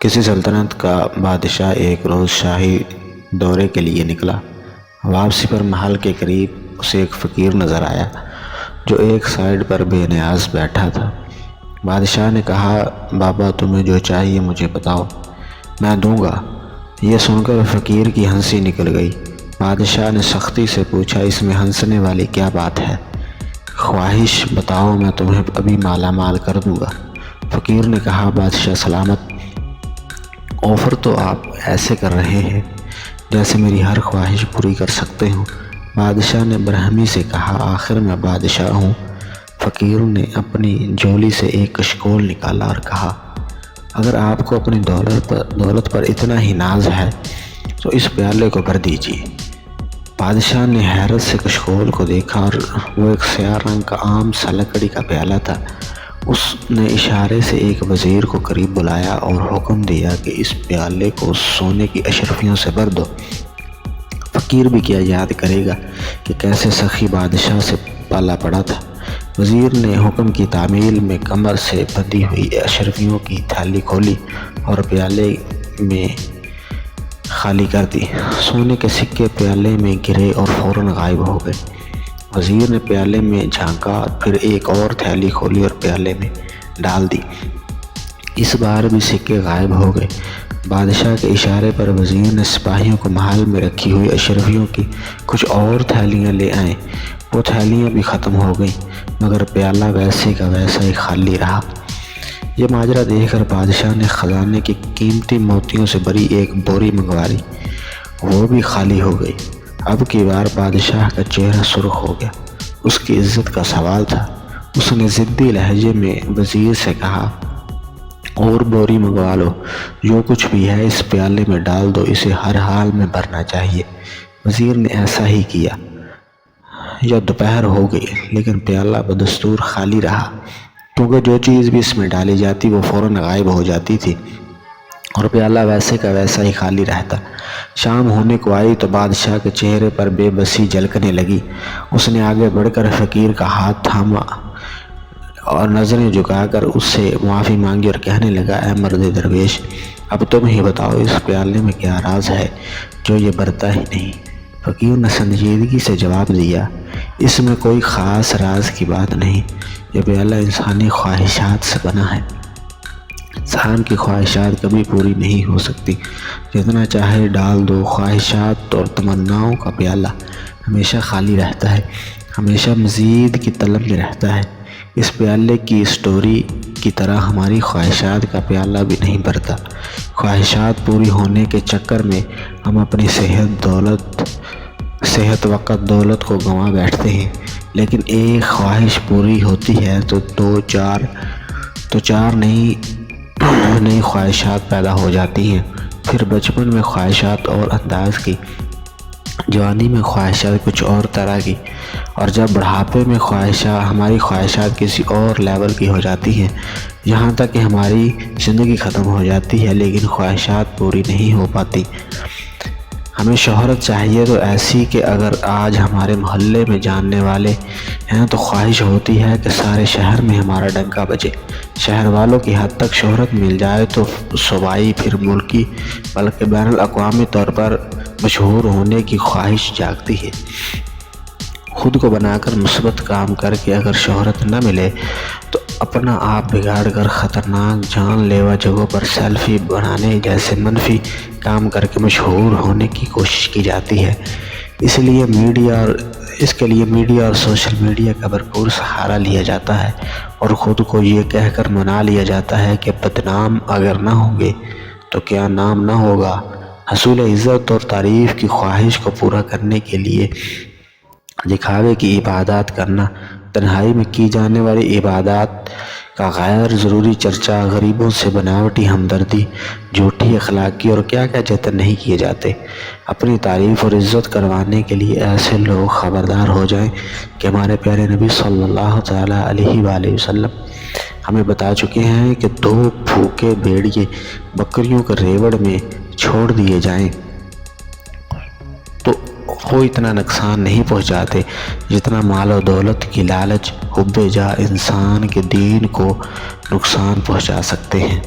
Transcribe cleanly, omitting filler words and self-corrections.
کسی سلطنت کا بادشاہ ایک روز شاہی دورے کے لیے نکلا۔ واپسی پر محل کے قریب اسے ایک فقیر نظر آیا جو ایک سائیڈ پر بے نیاز بیٹھا تھا۔ بادشاہ نے کہا، بابا تمہیں جو چاہیے مجھے بتاؤ، میں دوں گا۔ یہ سن کر فقیر کی ہنسی نکل گئی۔ بادشاہ نے سختی سے پوچھا، اس میں ہنسنے والی کیا بات ہے؟ خواہش بتاؤ، میں تمہیں ابھی مالا مال کر دوں گا۔ فقیر نے کہا، بادشاہ سلامت، آفر تو آپ ایسے کر رہے ہیں جیسے میری ہر خواہش پوری کر سکتے ہوں۔ بادشاہ نے برہمی سے کہا، آخر میں بادشاہ ہوں۔ فقیر نے اپنی جولی سے ایک کشکول نکالا اور کہا، اگر آپ کو اپنی دولت پر اتنا ہی ناز ہے تو اس پیالے کو بھر دیجیے۔ بادشاہ نے حیرت سے کشکول کو دیکھا اور وہ ایک سیاہ رنگ کا عام سا لکڑی کا پیالہ تھا۔ اس نے اشارے سے ایک وزیر کو قریب بلایا اور حکم دیا کہ اس پیالے کو سونے کی اشرفیوں سے بھر دو۔ فقیر بھی کیا یاد کرے گا کہ کیسے سخی بادشاہ سے پالا پڑا تھا۔ وزیر نے حکم کی تعمیل میں کمر سے بندھی ہوئی اشرفیوں کی تھیلی کھولی اور پیالے میں خالی کر دی۔ سونے کے سکے پیالے میں گرے اور فوراً غائب ہو گئے۔ وزیر نے پیالے میں جھانکا، پھر ایک اور تھیلی کھولی اور پیالے میں ڈال دی۔ اس بار بھی سکے غائب ہو گئے۔ بادشاہ کے اشارے پر وزیر نے سپاہیوں کو محل میں رکھی ہوئی اشرفیوں کی کچھ اور تھیلیاں لے آئے۔ وہ تھیلیاں بھی ختم ہو گئیں، مگر پیالہ ویسے کا ویسا ہی خالی رہا۔ یہ ماجرا دیکھ کر بادشاہ نے خزانے کی قیمتی موتیوں سے بھری ایک بوری منگوا لی، وہ بھی خالی ہو گئی۔ اب کی بار بادشاہ کا چہرہ سرخ ہو گیا۔ اس کی عزت کا سوال تھا۔ اس نے ضدی لہجے میں وزیر سے کہا، اور بوری منگوا لو، جو کچھ بھی ہے اس پیالے میں ڈال دو، اسے ہر حال میں بھرنا چاہیے۔ وزیر نے ایسا ہی کیا۔ یا دوپہر ہو گئی لیکن پیالہ بدستور خالی رہا، کیونکہ جو چیز بھی اس میں ڈالی جاتی وہ فوراً غائب ہو جاتی تھی اور پیالہ ویسے کا ویسا ہی خالی رہتا۔ شام ہونے کو آئی تو بادشاہ کے چہرے پر بے بسی جھلکنے لگی۔ اس نے آگے بڑھ کر فقیر کا ہاتھ تھاما اور نظریں جھکا کر اس سے معافی مانگی اور کہنے لگا، اے مرد درویش، اب تم ہی بتاؤ اس پیالے میں کیا راز ہے جو یہ بھرتا ہی نہیں؟ فقیر نے سنجیدگی سے جواب دیا، اس میں کوئی خاص راز کی بات نہیں، یہ پیالہ انسانی خواہشات سے بنا ہے۔ انسان کی خواہشات کبھی پوری نہیں ہو سکتی، جتنا چاہے ڈال دو۔ خواہشات اور تمناؤں کا پیالہ ہمیشہ خالی رہتا ہے، ہمیشہ مزید کی طلب میں رہتا ہے۔ اس پیالے کی سٹوری کی طرح ہماری خواہشات کا پیالہ بھی نہیں بھرتا۔ خواہشات پوری ہونے کے چکر میں ہم اپنی صحت وقت دولت کو گنوا بیٹھتے ہیں، لیکن ایک خواہش پوری ہوتی ہے تو چار نئی خواہشات پیدا ہو جاتی ہیں۔ پھر بچپن میں خواہشات اور انداز کی، جوانی میں خواہشات کچھ اور طرح کی، اور جب بڑھاپے میں ہماری خواہشات کسی اور لیول کی ہو جاتی ہیں، یہاں تک کہ ہماری زندگی ختم ہو جاتی ہے لیکن خواہشات پوری نہیں ہو پاتی۔ ہمیں شہرت چاہیے تو ایسی کہ اگر آج ہمارے محلے میں جاننے والے ہیں تو خواہش ہوتی ہے کہ سارے شہر میں ہمارا ڈنکا بجے۔ شہر والوں کی حد تک شہرت مل جائے تو صوبائی پھر ملکی بلکہ بین الاقوامی طور پر مشہور ہونے کی خواہش جاگتی ہے۔ خود کو بنا کر مثبت کام کر کے اگر شہرت نہ ملے تو اپنا آپ بگاڑ کر خطرناک جان لیوا جگہوں پر سیلفی بنانے جیسے منفی کام کر کے مشہور ہونے کی کوشش کی جاتی ہے۔ اس کے لیے میڈیا اور سوشل میڈیا کا بھرپور سہارا لیا جاتا ہے اور خود کو یہ کہہ کر منا لیا جاتا ہے کہ بدنام اگر نہ ہوں گے تو کیا نام نہ ہوگا۔ حصول عزت اور تعریف کی خواہش کو پورا کرنے کے لیے دکھاوے کی عبادات کرنا، تنہائی میں کی جانے والی عبادات کا غیر ضروری چرچا، غریبوں سے بناوٹی ہمدردی، جھوٹی اخلاقی اور کیا جتن نہیں کیے جاتے۔ اپنی تعریف اور عزت کروانے کے لیے ایسے لوگ خبردار ہو جائیں کہ ہمارے پیارے نبی صلی اللہ تعالیٰ علیہ وآلہ وسلم ہمیں بتا چکے ہیں کہ 2 بھوکے بھیڑیے بکریوں کے ریوڑ میں چھوڑ دیے جائیں تو وہ اتنا نقصان نہیں پہنچاتے جتنا مال و دولت کی لالچ، حب جاہ انسان کے دین کو نقصان پہنچا سکتے ہیں۔